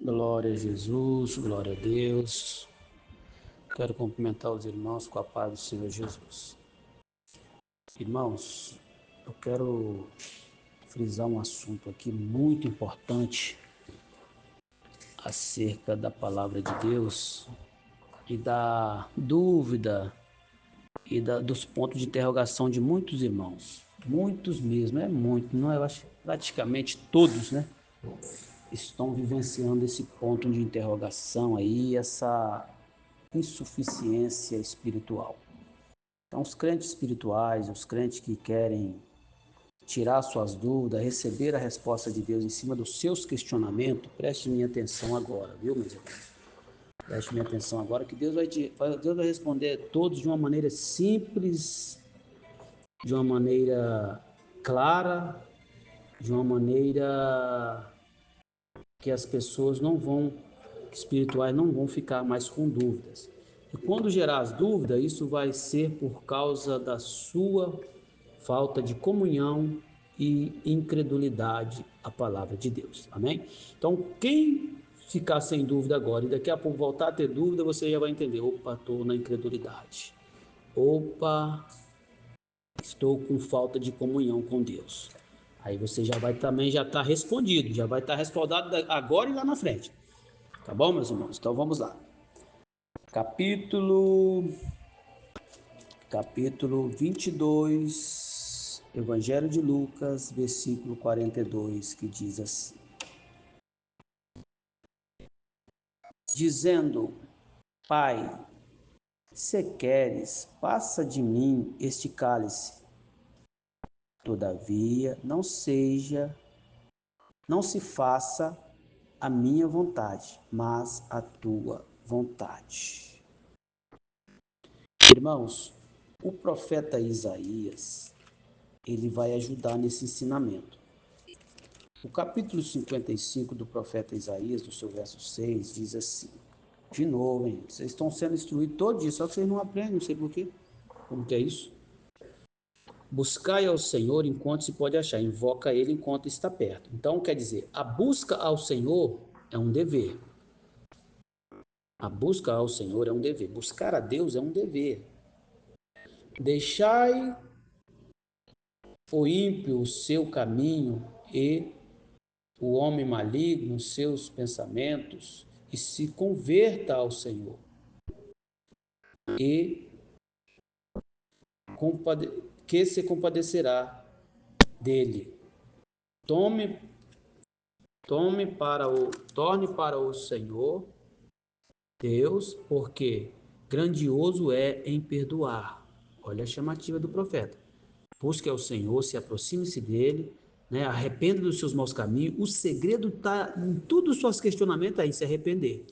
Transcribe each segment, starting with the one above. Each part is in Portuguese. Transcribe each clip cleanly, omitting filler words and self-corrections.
Glória a Jesus, glória a Deus. Quero cumprimentar os irmãos com a paz do Senhor Jesus. Irmãos, eu quero frisar um assunto aqui muito importante acerca da palavra de Deus e da dúvida dos pontos de interrogação de muitos irmãos. Muitos mesmo, é muito, não é? Eu acho praticamente todos, né? Estão vivenciando esse ponto de interrogação aí, essa insuficiência espiritual. Então, os crentes espirituais, os crentes que querem tirar suas dúvidas, receber a resposta de Deus em cima dos seus questionamentos, preste minha atenção agora, viu, meus irmãos? Preste minha atenção agora, que Deus vai responder todos de uma maneira simples, de uma maneira clara, de uma maneira que as pessoas espirituais não vão ficar mais com dúvidas. E quando gerar as dúvidas, isso vai ser por causa da sua falta de comunhão e incredulidade à palavra de Deus. Amém? Então, quem ficar sem dúvida agora e daqui a pouco voltar a ter dúvida, você já vai entender: opa, estou na incredulidade. Opa, estou com falta de comunhão com Deus. Aí você já vai também já estar respondido, já vai estar respaldado agora e lá na frente. Tá bom, meus irmãos? Então vamos lá. Capítulo capítulo 22, Evangelho de Lucas, versículo 42, que diz assim: dizendo: Pai, se queres, passa de mim este cálice. Todavia, não se faça a minha vontade, mas a tua vontade. Irmãos, o profeta Isaías, ele vai ajudar nesse ensinamento. O capítulo 55 do profeta Isaías, do seu verso 6, diz assim, de novo, hein? Vocês estão sendo instruídos todo dia, só que vocês não aprendem, não sei porquê. Como que é isso? Buscai ao Senhor enquanto se pode achar, invoca Ele enquanto está perto. Então, quer dizer, a busca ao Senhor é um dever. A busca ao Senhor é um dever. Buscar a Deus é um dever. Deixai o ímpio o seu caminho e o homem maligno os seus pensamentos e se converta ao Senhor e que se compadecerá dele. Tome, torne para o Senhor Deus, porque grandioso é em perdoar. Olha a chamativa do profeta. Busque ao Senhor, se aproxime-se dele, né? Arrependa dos seus maus caminhos. O segredo está em todos os seus questionamentos aí, se arrepender.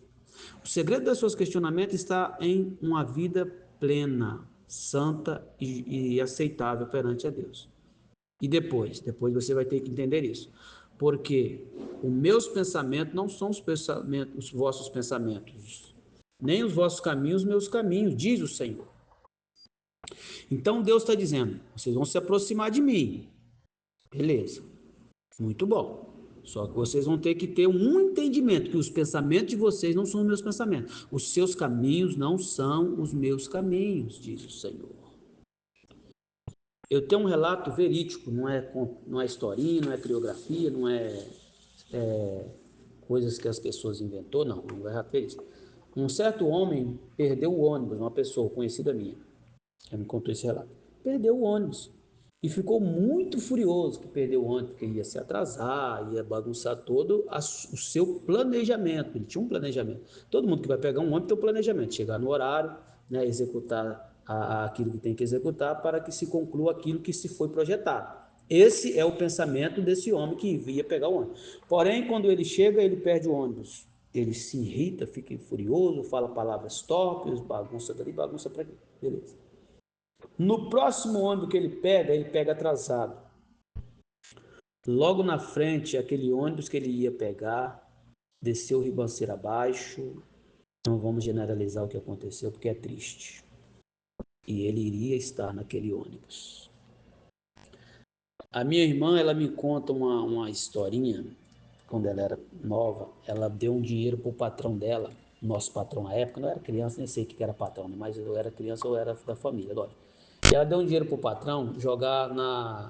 O segredo dos seus questionamentos está em uma vida plena, santa e aceitável perante a Deus. E depois você vai ter que entender isso. Porque os meus pensamentos não são os vossos pensamentos, nem os vossos caminhos, meus caminhos, diz o Senhor. Então Deus está dizendo: vocês vão se aproximar de mim. Beleza, muito bom. Só que vocês vão ter que ter um entendimento que os pensamentos de vocês não são os meus pensamentos. Os seus caminhos não são os meus caminhos, diz o Senhor. Eu tenho um relato verídico, não é historinha, não é criografia, não é coisas que as pessoas inventou, não é relato verídico. Um certo homem perdeu o ônibus, uma pessoa conhecida minha, ela me contou esse relato. Perdeu o ônibus e ficou muito furioso que perdeu o ônibus, porque ia se atrasar, ia bagunçar todo o seu planejamento. Ele tinha um planejamento. Todo mundo que vai pegar um ônibus tem um planejamento, chegar no horário, né, executar aquilo que tem que executar para que se conclua aquilo que se foi projetado. Esse é o pensamento desse homem que ia pegar o ônibus. Porém, quando ele chega, ele perde o ônibus. Ele se irrita, fica furioso, fala palavras torpes, bagunça dali, bagunça para aqui. Beleza. No próximo ônibus que ele pega atrasado. Logo na frente, aquele ônibus que ele ia pegar, desceu ribanceira abaixo. Não vamos generalizar o que aconteceu, porque é triste. E ele iria estar naquele ônibus. A minha irmã, ela me conta uma historinha quando ela era nova, ela deu um dinheiro pro patrão dela, nosso patrão na época, não era criança, nem sei o que era patrão, né? Mas eu era criança, eu era da família, agora. E ela deu um dinheiro pro patrão jogar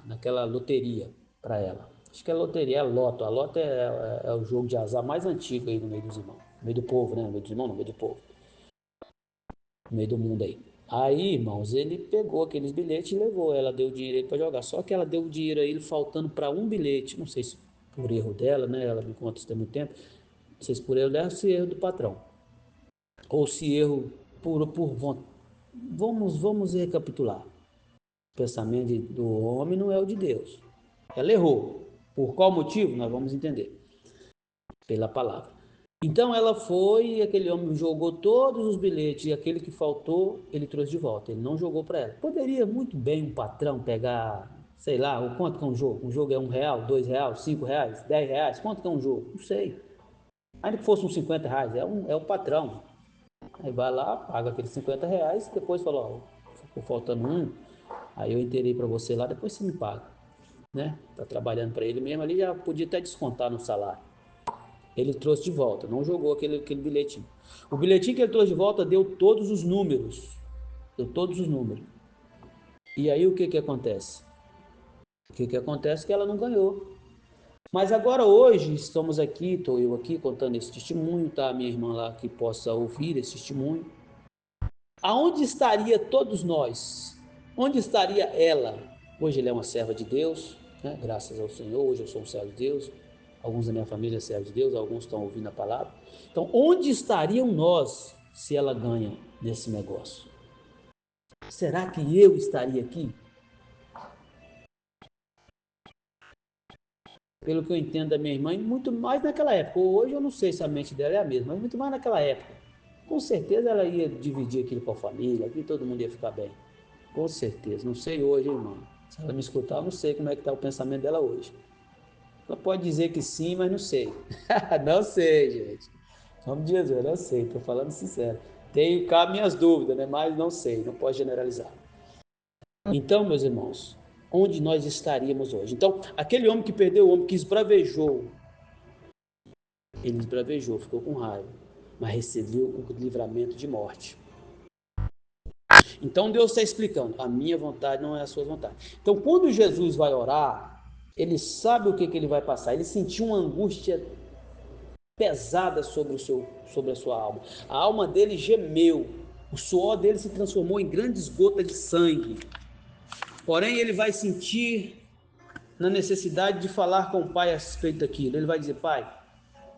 naquela loteria para ela. Acho que a loteria é a Loto. A Loto é o jogo de azar mais antigo aí no meio dos irmãos. No meio do povo, né? No meio dos irmãos, no meio do povo. No meio do mundo aí. Aí, irmãos, ele pegou aqueles bilhetes e levou. Ela deu o dinheiro para jogar. Só que ela deu o dinheiro a ele faltando para um bilhete. Não sei se por erro dela, né? Ela me conta isso tem muito tempo. Não sei se por erro dela ou se erro do patrão. Ou se erro por vontade. Vamos recapitular. O pensamento do homem não é o de Deus. Ela errou. Por qual motivo? Nós vamos entender. Pela palavra. Então ela foi e aquele homem jogou todos os bilhetes e aquele que faltou, ele trouxe de volta. Ele não jogou para ela. Poderia muito bem um patrão pegar, sei lá, o quanto que é um jogo? Um jogo é R$ 1, R$ 2, R$ 5, R$ 10. Quanto que é um jogo? Não sei. Ainda que fosse uns R$ 50, é o patrão. Aí vai lá, paga aqueles R$ 50, depois fala, ó, ficou faltando um, aí eu inteirei para você lá, depois você me paga, né? Tá trabalhando para ele mesmo ali, já podia até descontar no salário. Ele trouxe de volta, não jogou aquele bilhetinho. O bilhetinho que ele trouxe de volta deu todos os números. Deu todos os números. E aí o que que acontece? O que que acontece é que ela não ganhou. Mas agora hoje estamos aqui, estou eu aqui contando esse testemunho, tá? A minha irmã lá que possa ouvir esse testemunho. Aonde estaria todos nós? Onde estaria ela? Hoje ela é uma serva de Deus, né? Graças ao Senhor, hoje eu sou um servo de Deus. Alguns da minha família são servos de Deus, alguns estão ouvindo a palavra. Então, onde estariam nós se ela ganha nesse negócio? Será que eu estaria aqui? Pelo que eu entendo da minha irmã, muito mais naquela época. Hoje eu não sei se a mente dela é a mesma, mas muito mais naquela época. Com certeza ela ia dividir aquilo com a família, aqui todo mundo ia ficar bem. Com certeza. Não sei hoje, irmão. Se ela me escutar, eu não sei como é que está o pensamento dela hoje. Ela pode dizer que sim, mas não sei. Não sei, gente. Em nome de Jesus, eu não sei. Estou falando sincero. Tenho cá minhas dúvidas, né? Mas não sei. Não posso generalizar. Então, meus irmãos, onde nós estaríamos hoje? Então, aquele homem que perdeu o homem, que esbravejou, ele esbravejou, ficou com raiva, mas recebeu o livramento de morte. Então Deus está explicando, a minha vontade não é a sua vontade. Então quando Jesus vai orar, ele sabe o que, que ele vai passar. Ele sentiu uma angústia pesada sobre a sua alma. A alma dele gemeu, o suor dele se transformou em grandes gotas de sangue. Porém ele vai sentir na necessidade de falar com o Pai a respeito daquilo. Ele vai dizer, Pai,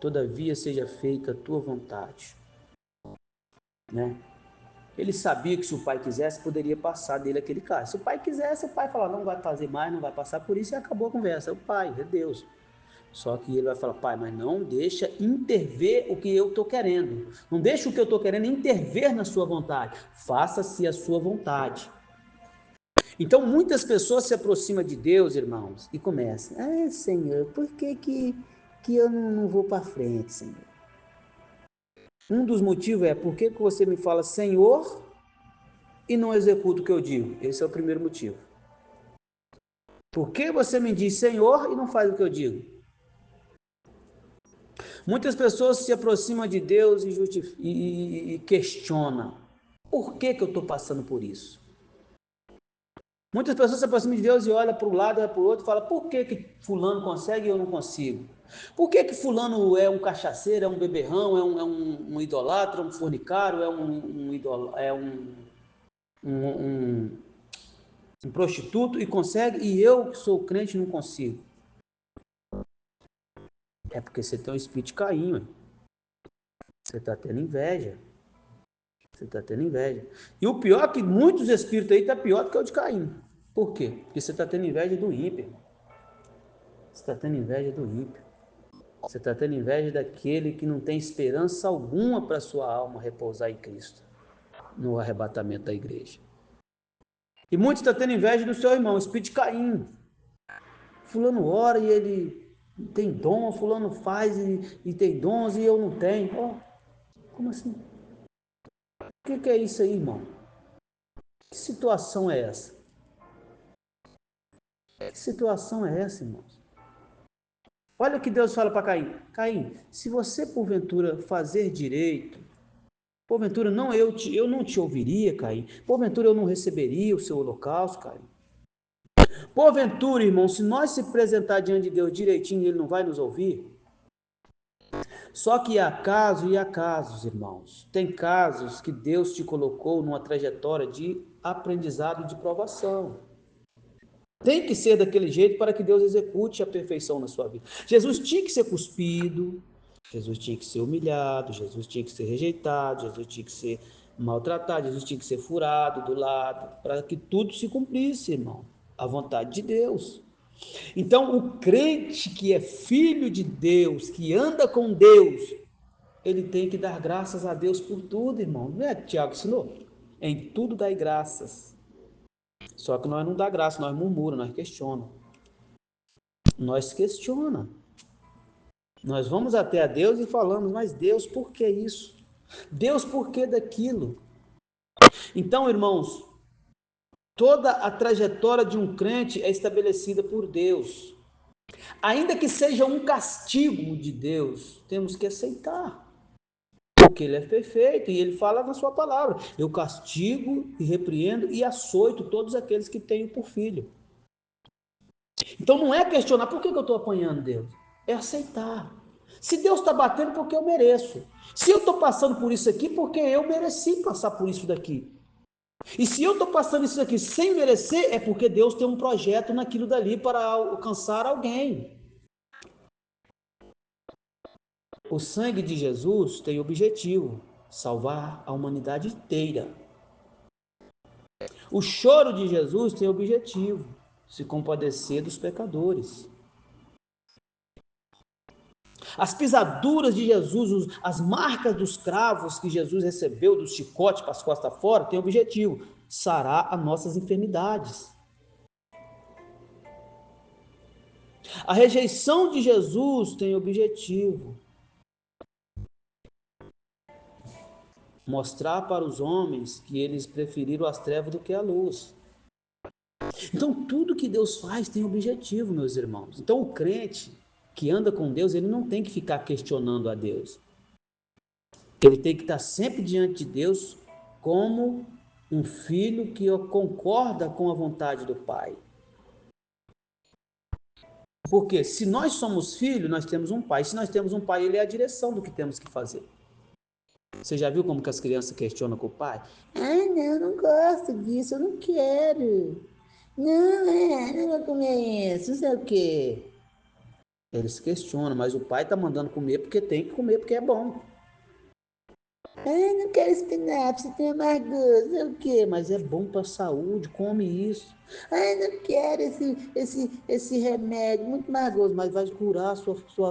todavia seja feita a tua vontade, né? Ele sabia que se o pai quisesse, poderia passar dele aquele cara. Se o pai quisesse, o pai falar, não vai fazer mais, não vai passar por isso, e acabou a conversa. É o pai, é Deus. Só que ele vai falar, pai, mas não deixa intervir o que eu estou querendo. Não deixa o que eu estou querendo intervir na sua vontade. Faça-se a sua vontade. Então, muitas pessoas se aproximam de Deus, irmãos, e começam, Senhor, por que eu não vou para frente, Senhor? Um dos motivos é, por que você me fala, Senhor, e não executo o que eu digo? Esse é o primeiro motivo. Por que você me diz Senhor e não faz o que eu digo? Muitas pessoas se aproximam de Deus e questionam. Por que eu estou passando por isso? Muitas pessoas se aproximam de Deus e olham para um lado e para o outro e falam, por que fulano consegue e eu não consigo? Por que fulano é um cachaceiro, é um beberrão, é um idolatra, um fornicário, um um prostituto e consegue, e eu que sou crente não consigo? É porque você tem um espírito de Caim, mano. Você está tendo inveja. Você está tendo inveja. E o pior é que muitos espíritos aí tá pior do que o de Caim. Por quê? Porque você está tendo inveja do ímpio. Você está tendo inveja do ímpio. Você está tendo inveja daquele que não tem esperança alguma para sua alma repousar em Cristo, no arrebatamento da igreja. E muitos estão tendo inveja do seu irmão, o espírito de Caim. Fulano ora e ele tem dom, fulano faz e tem dons e eu não tenho. Oh, como assim? O que é isso aí, irmão? Que situação é essa? Que situação é essa, irmãos? Olha o que Deus fala para Caim. Caim, se você porventura fazer direito, porventura eu não te ouviria, Caim. Porventura eu não receberia o seu holocausto, Caim. Porventura, irmão, se nós se apresentar diante de Deus direitinho, ele não vai nos ouvir? Só que há casos e há casos, irmãos. Tem casos que Deus te colocou numa trajetória de aprendizado e de provação. Tem que ser daquele jeito para que Deus execute a perfeição na sua vida. Jesus tinha que ser cuspido, Jesus tinha que ser humilhado, Jesus tinha que ser rejeitado, Jesus tinha que ser maltratado, Jesus tinha que ser furado do lado, para que tudo se cumprisse, irmão. A vontade de Deus. Então, o crente que é filho de Deus, que anda com Deus, ele tem que dar graças a Deus por tudo, irmão. Não é que Tiago ensinou? Em tudo dai graças. Só que nós não dá graça, nós murmura, nós questiona. Nós questiona. Nós vamos até a Deus e falamos, mas Deus, por que isso? Deus, por que daquilo? Então, irmãos, toda a trajetória de um crente é estabelecida por Deus. Ainda que seja um castigo de Deus, temos que aceitar. Porque ele é perfeito e ele fala na sua palavra: eu castigo e repreendo e açoito todos aqueles que tenho por filho. Então não é questionar por que eu estou apanhando Deus, é aceitar. Se Deus está batendo, porque eu mereço. Se eu estou passando por isso aqui, porque eu mereci passar por isso daqui. E se eu estou passando isso aqui sem merecer, é porque Deus tem um projeto naquilo dali para alcançar alguém. O sangue de Jesus tem objetivo: salvar a humanidade inteira. O choro de Jesus tem objetivo: se compadecer dos pecadores. As pisaduras de Jesus, as marcas dos cravos que Jesus recebeu, dos chicotes para as costas fora, tem objetivo: sarar as nossas enfermidades. A rejeição de Jesus tem objetivo: mostrar para os homens que eles preferiram as trevas do que a luz. Então, tudo que Deus faz tem objetivo, meus irmãos. Então, o crente que anda com Deus, ele não tem que ficar questionando a Deus. Ele tem que estar sempre diante de Deus como um filho que concorda com a vontade do Pai. Porque se nós somos filhos, nós temos um pai. Se nós temos um pai, ele é a direção do que temos que fazer. Você já viu como que as crianças questionam com o pai? Ah, não, não gosto disso, eu não quero. Não vou comer isso, não sei o quê. Eles questionam, mas o pai está mandando comer porque tem que comer, porque é bom. Ah, não quero espinafre, tem amargoso, sei o quê, mas é bom para a saúde, come isso. Ah, não quero esse remédio, muito amargoso, mas vai curar a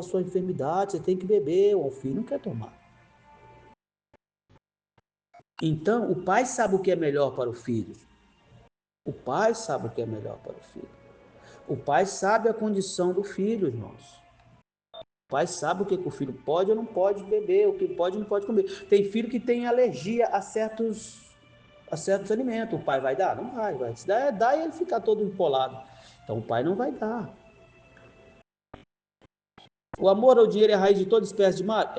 sua enfermidade, você tem que beber, o filho não quer tomar. Então, o pai sabe o que é melhor para o filho. O pai sabe o que é melhor para o filho. O pai sabe a condição do filho, irmãos. O pai sabe o que o filho pode ou não pode beber, o que pode ou não pode comer. Tem filho que tem alergia a certos alimentos. O pai vai dar? Não vai. Se dá e ele ficar todo empolado. Então o pai não vai dar. O amor ao dinheiro é a raiz de toda espécie de mal?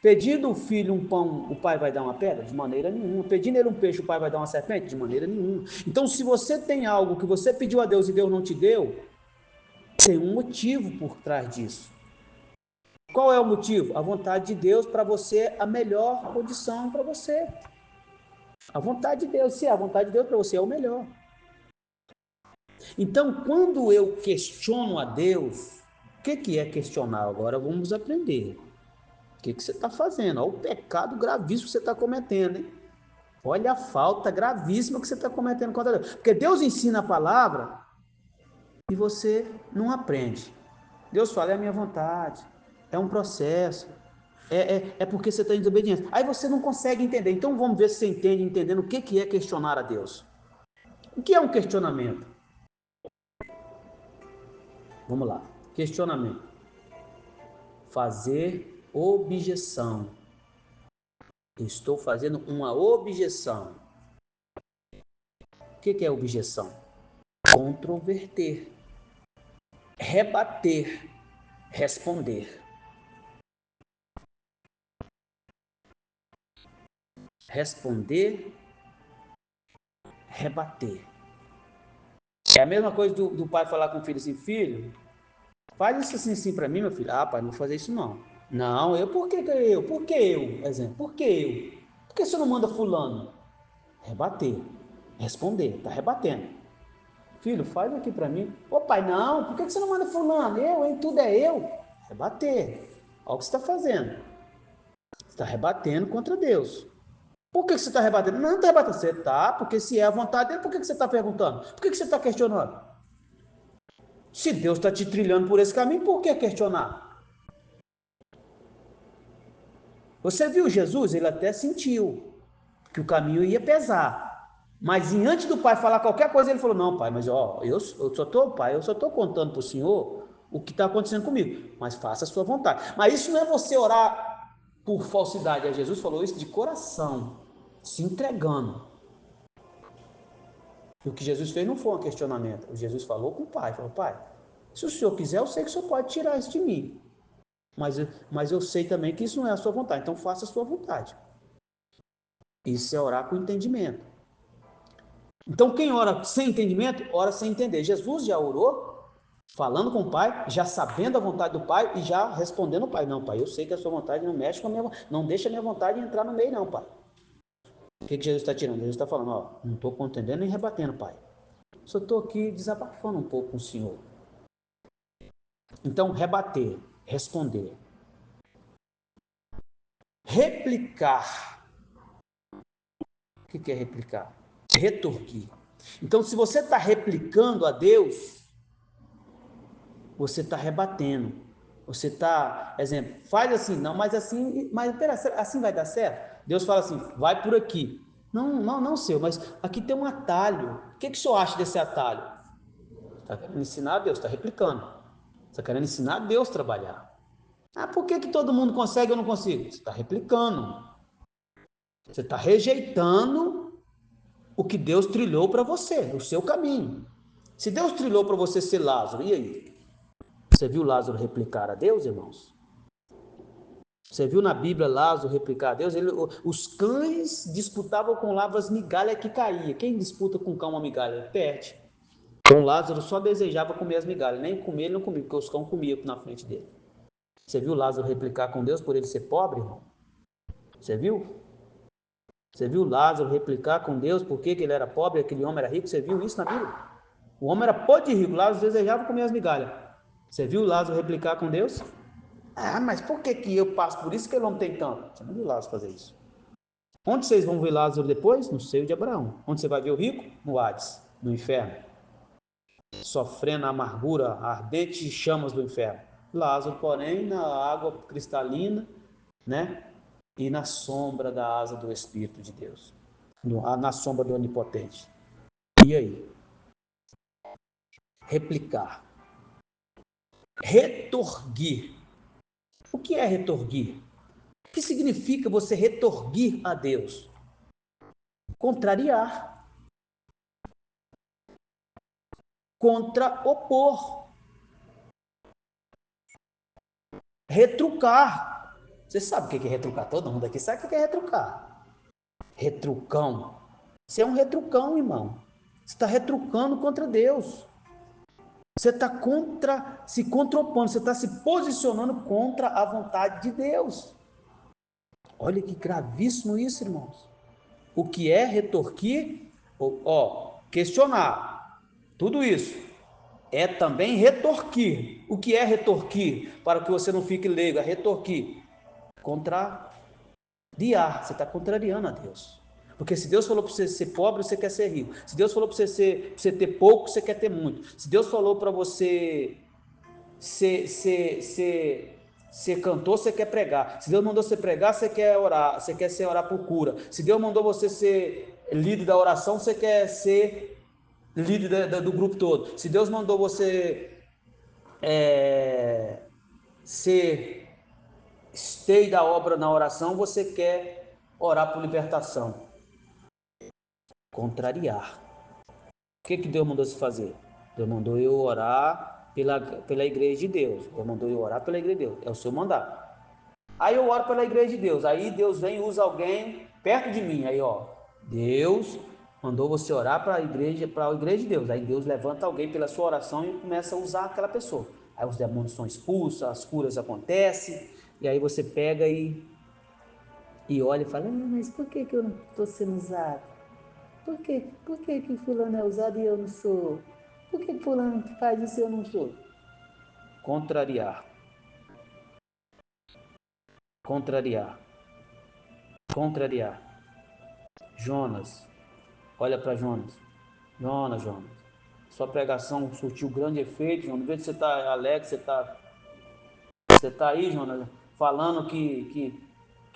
Pedindo o filho um pão, o pai vai dar uma pedra? De maneira nenhuma. Pedindo ele um peixe, o pai vai dar uma serpente? De maneira nenhuma. Então, se você tem algo que você pediu a Deus e Deus não te deu, tem um motivo por trás disso. Qual é o motivo? A vontade de Deus para você, a melhor condição para você. A vontade de Deus, se é a vontade de Deus para você, é o melhor. Então, quando eu questiono a Deus, o que é questionar? Agora vamos aprender. O que você está fazendo? Olha o pecado gravíssimo que você está cometendo, hein? Olha a falta gravíssima que você está cometendo contra Deus. Porque Deus ensina a palavra e você não aprende. Deus fala, é a minha vontade, é um processo, é porque você está em desobediência. Aí você não consegue entender. Então vamos ver se você entende, entendendo o que é questionar a Deus. O que é um questionamento? Vamos lá. Questionamento. Fazer objeção. Estou fazendo uma objeção. O que é objeção? Controverter. Rebater. responder, responder, rebater. É a mesma coisa do pai falar com o filho assim, filho, faz isso assim, assim para mim, meu filho. Ah, pai, não vou fazer isso não. Não, eu, por que eu? Por que eu? Exemplo, por que eu? Por que você não manda fulano? Rebater, responder, tá rebatendo. Filho, faz aqui para mim. Ô pai, não, por que você não manda fulano? Eu, hein? Tudo é eu. Rebater. Olha o que você está fazendo. Você está rebatendo contra Deus. Por que você está rebatendo? Não está rebatendo. Você está, porque se é a vontade dele, por que você está perguntando? Por que você está questionando? Se Deus está te trilhando por esse caminho, por que questionar? Você viu Jesus? Ele até sentiu que o caminho ia pesar. Mas diante do pai falar qualquer coisa, ele falou: não, pai, mas ó, eu só estou, pai, eu só estou contando para o senhor o que está acontecendo comigo. Mas faça a sua vontade. Mas isso não é você orar por falsidade. Jesus falou isso de coração, se entregando. E o que Jesus fez não foi um questionamento. Jesus falou com o pai: falou, pai, se o senhor quiser, eu sei que o senhor pode tirar isso de mim. Mas eu sei também que isso não é a sua vontade. Então faça a sua vontade. Isso é orar com entendimento. Então, quem ora sem entendimento, ora sem entender. Jesus já orou, falando com o Pai, já sabendo a vontade do Pai e já respondendo ao Pai. Não, Pai, eu sei que a sua vontade não mexe com a minha vontade, não deixa a minha vontade entrar no meio, não, Pai. O que Jesus está tirando? Jesus está falando, ó, não estou contendendo nem rebatendo, Pai. Só estou aqui desabafando um pouco com o Senhor. Então, rebater, responder. Replicar. O que é replicar? Retorquir. Então, se você está replicando a Deus, você está rebatendo. Você está, exemplo, faz assim, não, mas pera, assim vai dar certo? Deus fala assim, vai por aqui. Não, não, não, seu, mas aqui tem um atalho. O que o senhor acha desse atalho? Está querendo ensinar a Deus, está replicando. Está querendo ensinar a Deus a trabalhar. Ah, por que todo mundo consegue e eu não consigo? Você está replicando. Você está rejeitando o que Deus trilhou para você, o seu caminho. Se Deus trilhou para você ser Lázaro, e aí? Você viu Lázaro replicar a Deus, irmãos? Você viu na Bíblia Lázaro replicar a Deus? Os cães disputavam com lavras migalha que caía. Quem disputa com cão uma migalha? Perde. Então Lázaro só desejava comer as migalhas. Nem comer ele não comia, porque os cães comiam na frente dele. Você viu Lázaro replicar com Deus por ele ser pobre, irmão? Você viu? Você viu Lázaro replicar com Deus porque ele era pobre e aquele homem era rico? Você viu isso na Bíblia? O homem era podre de rico, Lázaro desejava comer as migalhas. Você viu Lázaro replicar com Deus? Ah, mas por que eu passo por isso que ele não tem tanto? Você não viu Lázaro fazer isso. Onde vocês vão ver Lázaro depois? No seio de Abraão. Onde você vai ver o rico? No Hades, no inferno. Sofrendo a amargura, ardente chamas do inferno. Lázaro, porém, na água cristalina, né? E na sombra da asa do Espírito de Deus. Na sombra do Onipotente. E aí? Replicar. Retorguir. O que é retorguir? O que significa você retorguir a Deus? Contrariar. Contraopor. Retrucar. Você sabe o que é retrucar? Todo mundo aqui sabe o que é retrucar. Retrucão. Você é um retrucão, irmão. Você está retrucando contra Deus. Você está se contrapondo, você está se posicionando contra a vontade de Deus. Olha que gravíssimo isso, irmãos. O que é retorquir? Ó, questionar. Tudo isso é também retorquir. O que é retorquir? Para que você não fique leigo, é retorquir. Contrariar. Você está contrariando a Deus. Porque se Deus falou para você ser pobre, você quer ser rico. Se Deus falou para você ter pouco, você quer ter muito. Se Deus falou para você ser cantor, você quer pregar. Se Deus mandou você pregar, você quer orar. Você quer ser orar por cura. Se Deus mandou você ser líder da oração, você quer ser líder do grupo todo. Se Deus mandou você ser esteio da obra na oração, você quer orar por libertação. Contrariar. O que Deus mandou você fazer? Deus mandou eu orar pela igreja de Deus. Deus mandou eu orar pela igreja de Deus. É o seu mandato. Aí eu oro pela igreja de Deus. Aí Deus vem e usa alguém perto de mim. Aí, ó, Deus mandou você orar para a igreja de Deus. Aí Deus levanta alguém pela sua oração e começa a usar aquela pessoa. Aí os demônios são expulsos, as curas acontecem. E aí você pega e olha e fala: mas por que eu não estou sendo usado? Por que fulano é usado e eu não sou? Por que fulano faz isso e eu não sou? Contrariar, contrariar, contrariar. Jonas, olha para Jonas. Jonas. Sua pregação surtiu grande efeito, Jonas. Em vez de você estar alegre, você tá aí, Jonas, falando que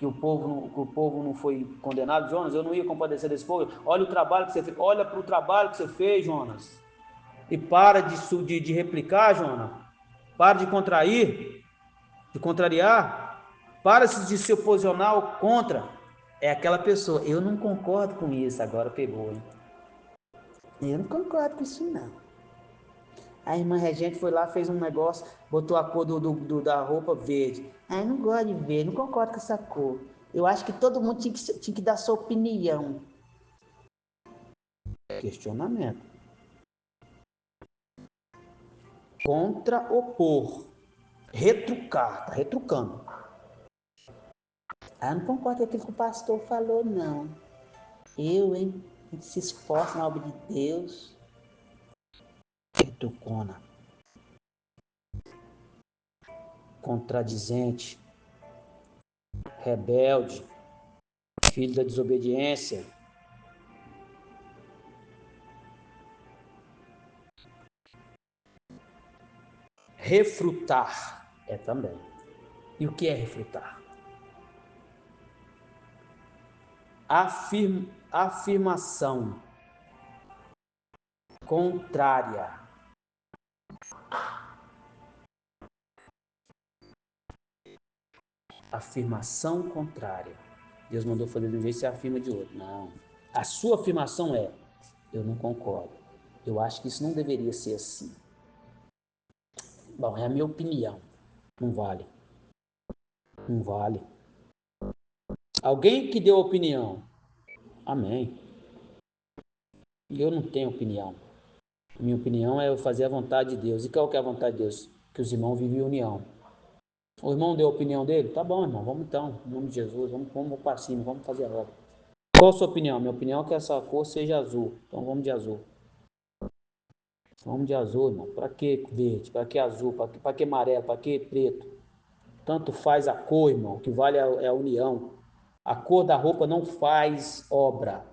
o povo não foi condenado. Jonas, eu não ia compadecer desse povo. Olha o trabalho que você fez. Olha para o trabalho que você fez, Jonas. E para de replicar, Jonas. Para de contrair, de contrariar. Para de se posicionar contra. É aquela pessoa. Eu não concordo com isso. Agora pegou, hein? Eu não concordo com isso, não. A irmã Regente foi lá, fez um negócio, botou a cor da roupa verde. Ah, eu não gosto de verde, não concordo com essa cor. Eu acho que todo mundo tinha que dar sua opinião. Questionamento. Contra-opor. Retrucar, tá retrucando. Ah, eu não concordo com aquilo que o pastor falou, não. Eu, hein? A gente se esforça na obra de Deus. Retrucona. Contradizente. Rebelde. Filho da desobediência. Refrutar é também. E o que é refrutar? Afirmação contrária. Afirmação contrária. Deus mandou fazer de um jeito e você afirma de outro. Não. A sua afirmação é: eu não concordo. Eu acho que isso não deveria ser assim. Bom, é a minha opinião. Não vale. Não vale. Alguém que deu opinião. Amém. Eu não tenho opinião. Minha opinião é eu fazer a vontade de Deus. E qual que é a vontade de Deus? Que os irmãos vivem em união. O irmão deu a opinião dele? Tá bom, irmão. Vamos então. Em nome de Jesus. Vamos para cima. Vamos fazer a obra. Qual a sua opinião? Minha opinião é que essa cor seja azul. Então vamos de azul. Vamos de azul, irmão. Para que verde? Para que azul? Para que amarelo? Para que preto? Tanto faz a cor, irmão. O que vale é a união. A cor da roupa não faz obra.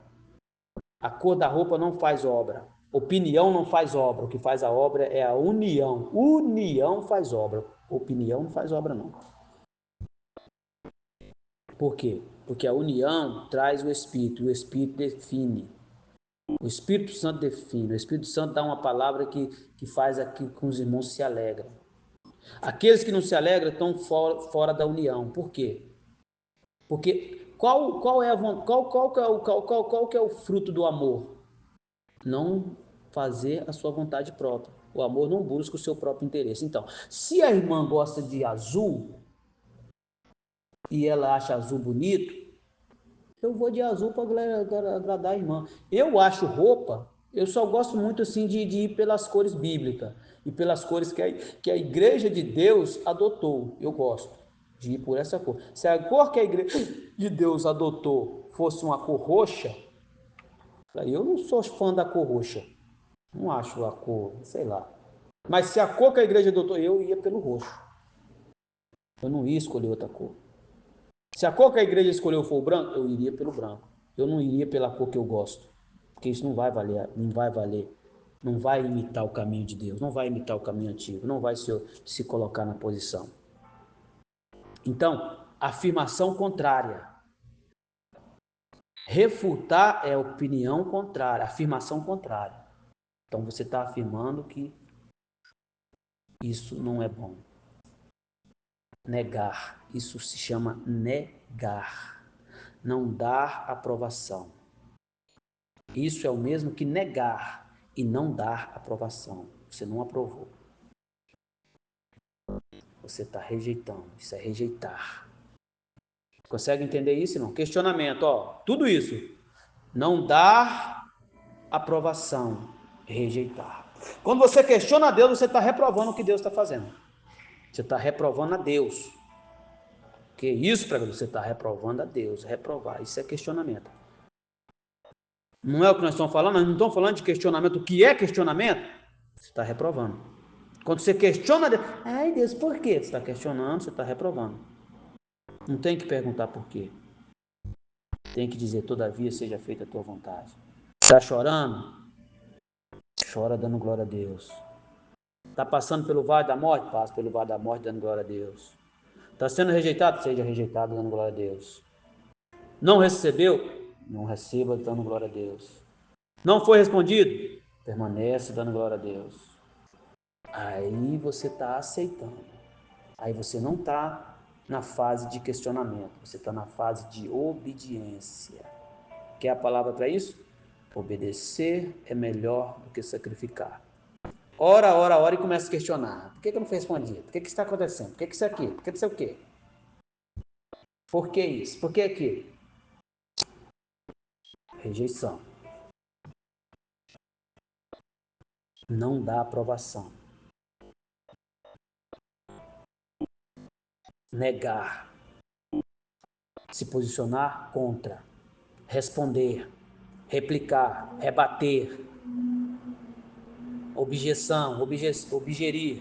A cor da roupa não faz obra. Opinião não faz obra. O que faz a obra é a união. União faz obra. Opinião não faz obra, não. Por quê? Porque a união traz o Espírito define. O Espírito Santo define. O Espírito Santo dá uma palavra que faz aqui com os irmãos se alegram. Aqueles que não se alegram estão fora da união. Por quê? Porque qual que é o fruto do amor? Não fazer a sua vontade própria. O amor não busca o seu próprio interesse. Então, se a irmã gosta de azul e ela acha azul bonito, eu vou de azul para agradar a irmã. Eu acho roupa, eu só gosto muito assim de ir pelas cores bíblicas e pelas cores que a igreja de Deus adotou. Eu gosto de ir por essa cor. Se a cor que a igreja de Deus adotou fosse uma cor roxa, eu não sou fã da cor roxa. Não acho a cor, sei lá. Mas se a cor que a igreja adotou, eu ia pelo roxo. Eu não ia escolher outra cor. Se a cor que a igreja escolheu for o branco, eu iria pelo branco. Eu não iria pela cor que eu gosto. Porque isso não vai valer, não vai valer. Não vai imitar o caminho de Deus, não vai imitar o caminho antigo, não vai se colocar na posição. Então, afirmação contrária. Refutar é opinião contrária, afirmação contrária. Então você está afirmando que isso não é bom. Negar, isso se chama negar. Não dar aprovação. Isso é o mesmo que negar e não dar aprovação. Você não aprovou. Você está rejeitando. Isso é rejeitar. Consegue entender isso, irmão? Questionamento, ó. Tudo isso. Não dar aprovação. Rejeitar. Quando você questiona a Deus, você está reprovando o que Deus está fazendo. Você está reprovando a Deus. Que isso, pregador? Você está reprovando a Deus. Reprovar. Isso é questionamento. Não é o que nós estamos falando? Nós não estamos falando de questionamento. O que é questionamento? Você está reprovando. Quando você questiona Deus, ai Deus, por quê? Você está questionando, você está reprovando. Não tem que perguntar por quê. Tem que dizer, todavia seja feita a tua vontade. Está chorando? Chora dando glória a Deus. Está passando pelo vale da morte? Passa pelo vale da morte dando glória a Deus. Está sendo rejeitado? Seja rejeitado dando glória a Deus. Não recebeu? Não receba dando glória a Deus. Não foi respondido? Permanece dando glória a Deus. Aí você está aceitando. Aí você não está na fase de questionamento. Você está na fase de obediência. Quer a palavra para isso? Obedecer é melhor do que sacrificar. Ora, ora, ora e começa a questionar. Por que eu não fui respondido? Por que está acontecendo? Por que isso aqui? Por que isso é o quê? Por que isso? Por que aquilo? Rejeição. Não dá aprovação. Negar. Se posicionar contra. Responder. Replicar. Rebater. Objeção. Objerir.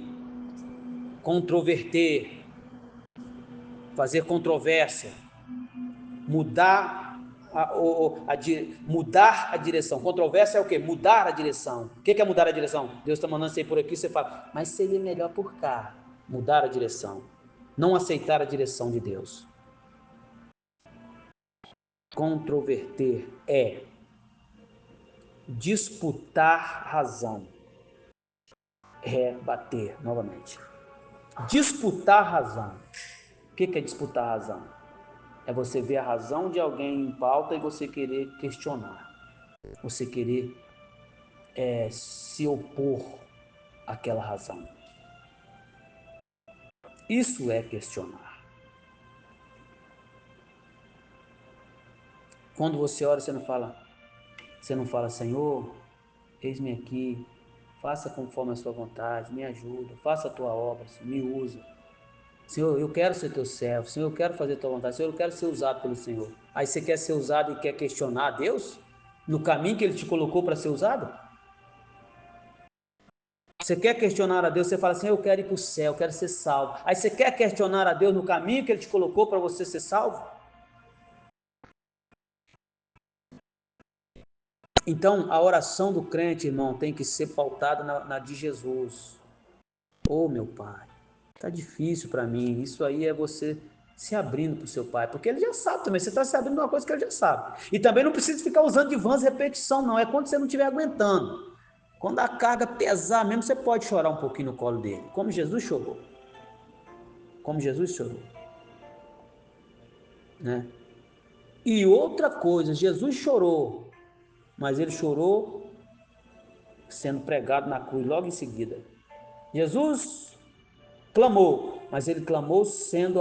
Controverter. Fazer controvérsia. Mudar mudar a direção. Controvérsia é o quê? Mudar a direção. O que é mudar a direção? Deus está mandando você ir por aqui, você fala, mas seria melhor por cá. Mudar a direção. Não aceitar a direção de Deus. Controverter é disputar razão. Rebater, novamente. Disputar razão. O que é disputar razão? É você ver a razão de alguém em pauta e você querer questionar. Você querer se opor àquela razão. Isso é questionar. Quando você ora, você não fala, Senhor, eis-me aqui, faça conforme a sua vontade, me ajuda, faça a tua obra, me usa. Senhor, eu quero ser teu servo, Senhor, eu quero fazer a tua vontade, Senhor, eu quero ser usado pelo Senhor. Aí você quer ser usado e quer questionar a Deus? No caminho que Ele te colocou para ser usado? Você quer questionar a Deus, você fala assim, eu quero ir para o céu, eu quero ser salvo. Aí você quer questionar a Deus no caminho que Ele te colocou para você ser salvo? Então, a oração do crente, irmão, tem que ser pautada na de Jesus. Ô, meu Pai, tá difícil para mim. Isso aí é você se abrindo para o seu Pai, porque Ele já sabe também. Você está se abrindo uma coisa que Ele já sabe. E também não precisa ficar usando de vãs repetição, não. É quando você não estiver aguentando. Quando a carga pesar mesmo, você pode chorar um pouquinho no colo dele, como Jesus chorou. Como Jesus chorou, né? E outra coisa, Jesus chorou, mas Ele chorou sendo pregado na cruz logo em seguida. Jesus clamou, mas ele clamou sendo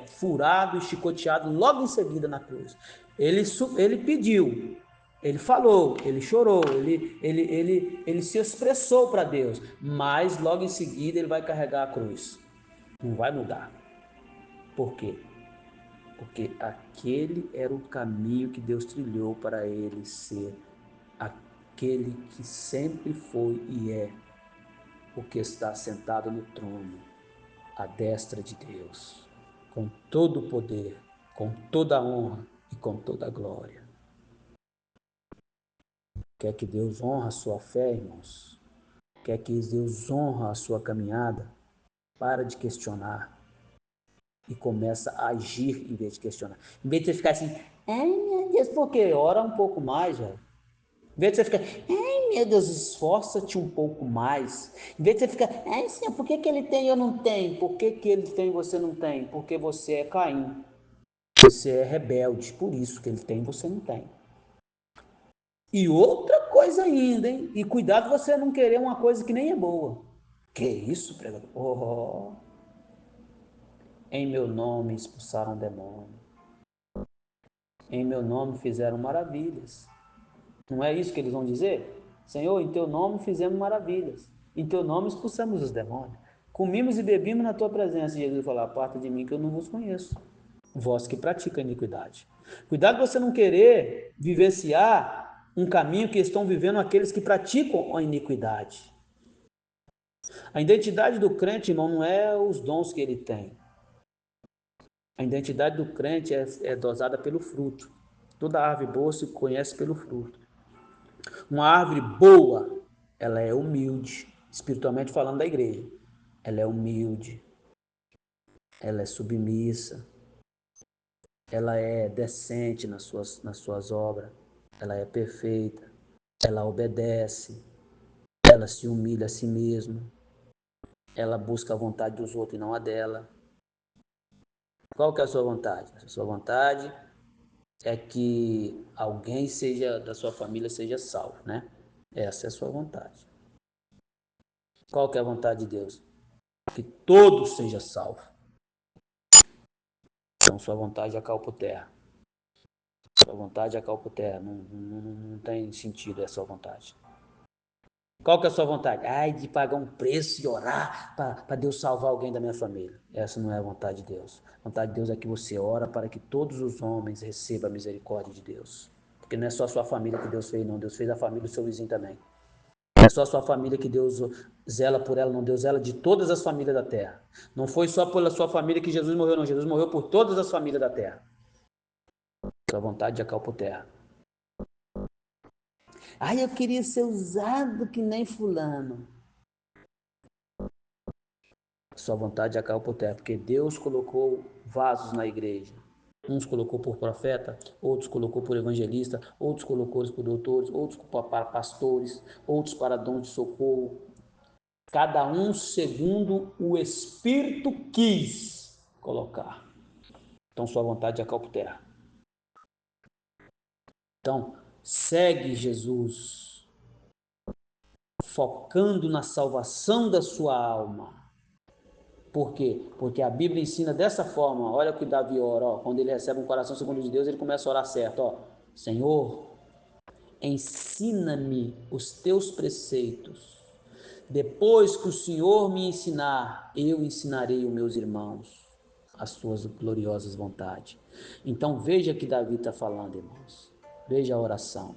furado e chicoteado logo em seguida na cruz. Ele pediu, ele falou, ele chorou, ele se expressou para Deus, mas logo em seguida ele vai carregar a cruz. Não vai mudar. Por quê? Porque aquele era o caminho que Deus trilhou para ele ser aquele que sempre foi e é o que está sentado no trono, à destra de Deus, com todo o poder, com toda a honra e com toda a glória. Quer que Deus honre a sua fé, irmãos? Quer que Deus honre a sua caminhada? Para de questionar e começa a agir em vez de questionar. Em vez de você ficar assim, ai meu Deus, por quê? Ora um pouco mais, velho. Em vez de você ficar, ai meu Deus, esforça-te um pouco mais. Em vez de você ficar, ai Senhor, por que ele tem e eu não tenho? Por que ele tem e você não tem? Porque você é Caim. Você é rebelde, por isso que ele tem e você não tem. E outra coisa ainda, hein? E cuidado você não querer uma coisa que nem é boa. Que isso, pregador? Oh. Em meu nome expulsaram demônio. Em meu nome fizeram maravilhas. Não é isso que eles vão dizer? Senhor, em teu nome fizemos maravilhas. Em teu nome expulsamos os demônios. Comimos e bebimos na tua presença. E Jesus falou: aparta de mim que eu não vos conheço. Vós que pratica a iniquidade. Cuidado você não querer vivenciar um caminho que estão vivendo aqueles que praticam a iniquidade. A identidade do crente, irmão, não é os dons que ele tem. A identidade do crente é dosada pelo fruto. Toda árvore boa se conhece pelo fruto. Uma árvore boa, ela é humilde, espiritualmente falando da igreja. Ela é humilde, ela é submissa, ela é decente nas suas obras, ela é perfeita, ela obedece, ela se humilha a si mesma, ela busca a vontade dos outros e não a dela. Qual que é a sua vontade? A sua vontade é que alguém seja da sua família seja salvo, né? Essa é a sua vontade. Qual que é a vontade de Deus? Que todos sejam salvos. Então sua vontade é cair por terra. Sua vontade é cair por terra. Não tem sentido essa sua vontade. Qual que é a sua vontade? Ai, de pagar um preço e orar para Deus salvar alguém da minha família. Essa não é a vontade de Deus. A vontade de Deus é que você ora para que todos os homens recebam a misericórdia de Deus. Porque não é só a sua família que Deus fez, não. Deus fez a família do seu vizinho também. Não é só a sua família que Deus zela por ela, não. Deus zela de todas as famílias da terra. Não foi só pela sua família que Jesus morreu, não. Jesus morreu por todas as famílias da terra. Sua vontade é cair por terra. Ai, eu queria ser usado que nem fulano. Sua vontade é cair por terra, porque Deus colocou vasos na igreja. Uns colocou por profeta, outros colocou por evangelista, outros colocou por doutores, outros para pastores, outros para dons de socorro. Cada um segundo o Espírito quis colocar. Então sua vontade é cair por terra. Então, segue Jesus, focando na salvação da sua alma. Por quê? Porque a Bíblia ensina dessa forma. Olha o que Davi ora, ó, quando ele recebe um coração segundo de Deus, ele começa a orar certo, ó. Senhor, ensina-me os teus preceitos. Depois que o Senhor me ensinar, eu ensinarei os meus irmãos as tuas gloriosas vontades. Então veja que Davi está falando, irmãos. Veja a oração.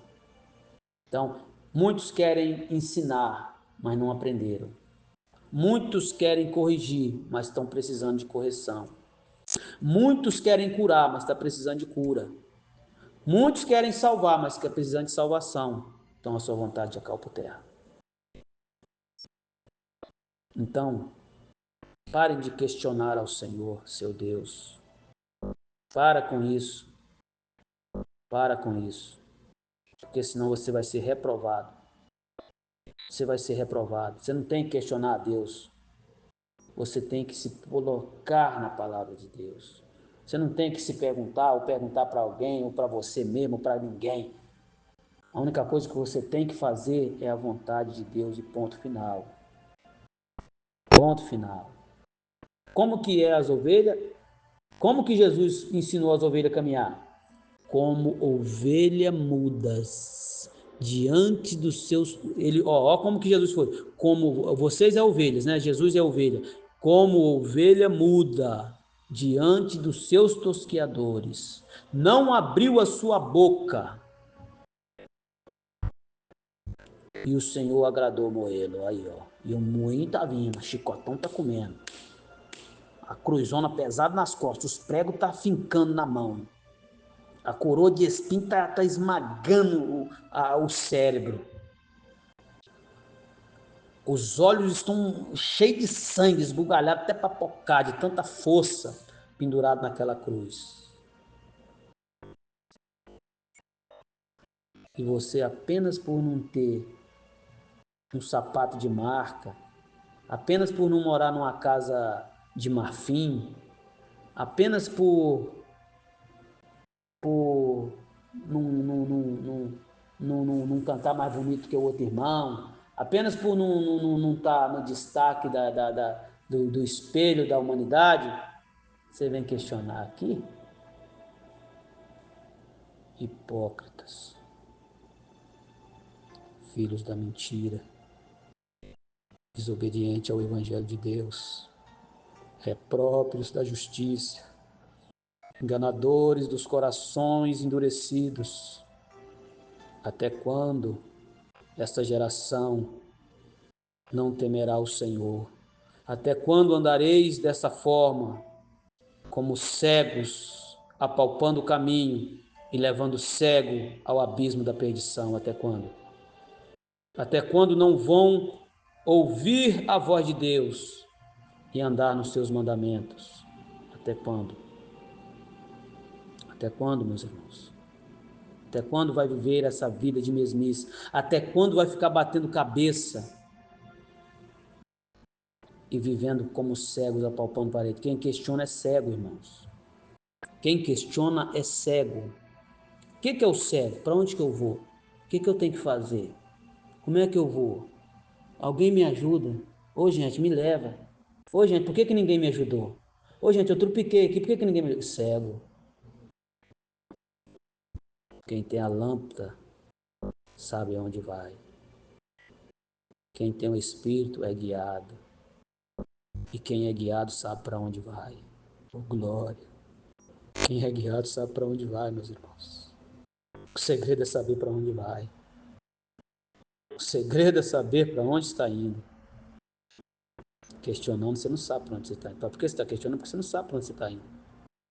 Então, muitos querem ensinar, mas não aprenderam. Muitos querem corrigir, mas estão precisando de correção. Muitos querem curar, mas estão precisando de cura. Muitos querem salvar, mas estão precisando de salvação. Então a sua vontade já caiu por terra. Então, parem de questionar ao Senhor, seu Deus. Para com isso. Para com isso. Porque senão você vai ser reprovado. Você vai ser reprovado. Você não tem que questionar a Deus. Você tem que se colocar na palavra de Deus. Você não tem que se perguntar ou perguntar para alguém ou para você mesmo ou para ninguém. A única coisa que você tem que fazer é a vontade de Deus e ponto final. Ponto final. Como que é as ovelhas? Como que Jesus ensinou as ovelhas a caminhar? Como ovelha mudas diante dos seus. Ó, como que Jesus foi? Como vocês é ovelhas, né? Jesus é ovelha. Como ovelha muda diante dos seus tosqueadores. Não abriu a sua boca. E o Senhor agradou Moelo. Aí, ó. E o moinho tá vindo, o chicotão tá comendo. A cruzona pesada nas costas, os pregos tá fincando na mão. A coroa de espinho tá esmagando o cérebro. Os olhos estão cheios de sangue, esbugalhados até papocar, de tanta força pendurado naquela cruz. E você, apenas por não ter um sapato de marca, apenas por não morar numa casa de marfim, apenas por não cantar mais bonito que o outro irmão, apenas por não estar no destaque do espelho da humanidade, Você vem questionar aqui? Hipócritas, filhos da mentira, desobediente ao Evangelho de Deus, próprios da justiça, enganadores dos corações endurecidos. Até quando esta geração não temerá o Senhor? Até quando andareis dessa forma, como cegos, apalpando o caminho e levando o cego ao abismo da perdição? Até quando? Até quando não vão ouvir a voz de Deus e andar nos seus mandamentos? Até quando? Até quando, meus irmãos? Até quando vai viver essa vida de mesmice? Até quando vai ficar batendo cabeça e vivendo como cegos, apalpando parede? Quem questiona é cego, irmãos. Quem questiona é cego. O que é o cego? Para onde que eu vou? O que eu tenho que fazer? Como é que eu vou? Alguém me ajuda? Ô, gente, me leva. Ô, gente, por que ninguém me ajudou? Ô, gente, eu trupiquei aqui, por que ninguém me ajudou? Cego. Quem tem a lâmpada sabe aonde vai. Quem tem o Espírito é guiado. E quem é guiado sabe para onde vai. Oh, glória. Quem é guiado sabe para onde vai, meus irmãos. O segredo é saber para onde vai. O segredo é saber para onde está indo. Questionando, você não sabe para onde você está indo. Por que você está questionando? Porque você não sabe para onde você está indo.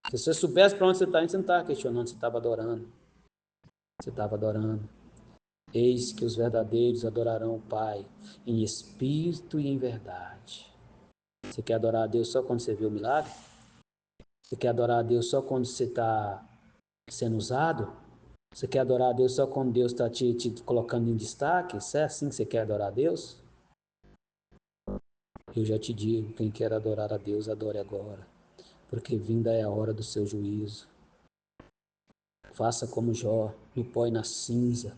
Se você soubesse para onde você está indo, você não estava questionando, você estava adorando. Você estava adorando. Eis que os verdadeiros adorarão o Pai em espírito e em verdade. Você quer adorar a Deus só quando você vê o milagre? Você quer adorar a Deus só quando você está sendo usado? Você quer adorar a Deus só quando Deus está te colocando em destaque? Se é assim que você quer adorar a Deus? Eu já te digo, quem quer adorar a Deus, adore agora, porque vinda é a hora do seu juízo. Faça como Jó, no pó e na cinza,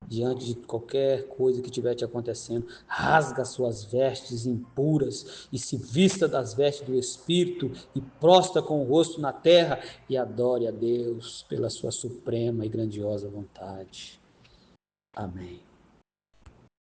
diante de qualquer coisa que estiver te acontecendo, rasga suas vestes impuras e se vista das vestes do Espírito e prostra com o rosto na terra e adore a Deus pela sua suprema e grandiosa vontade. Amém.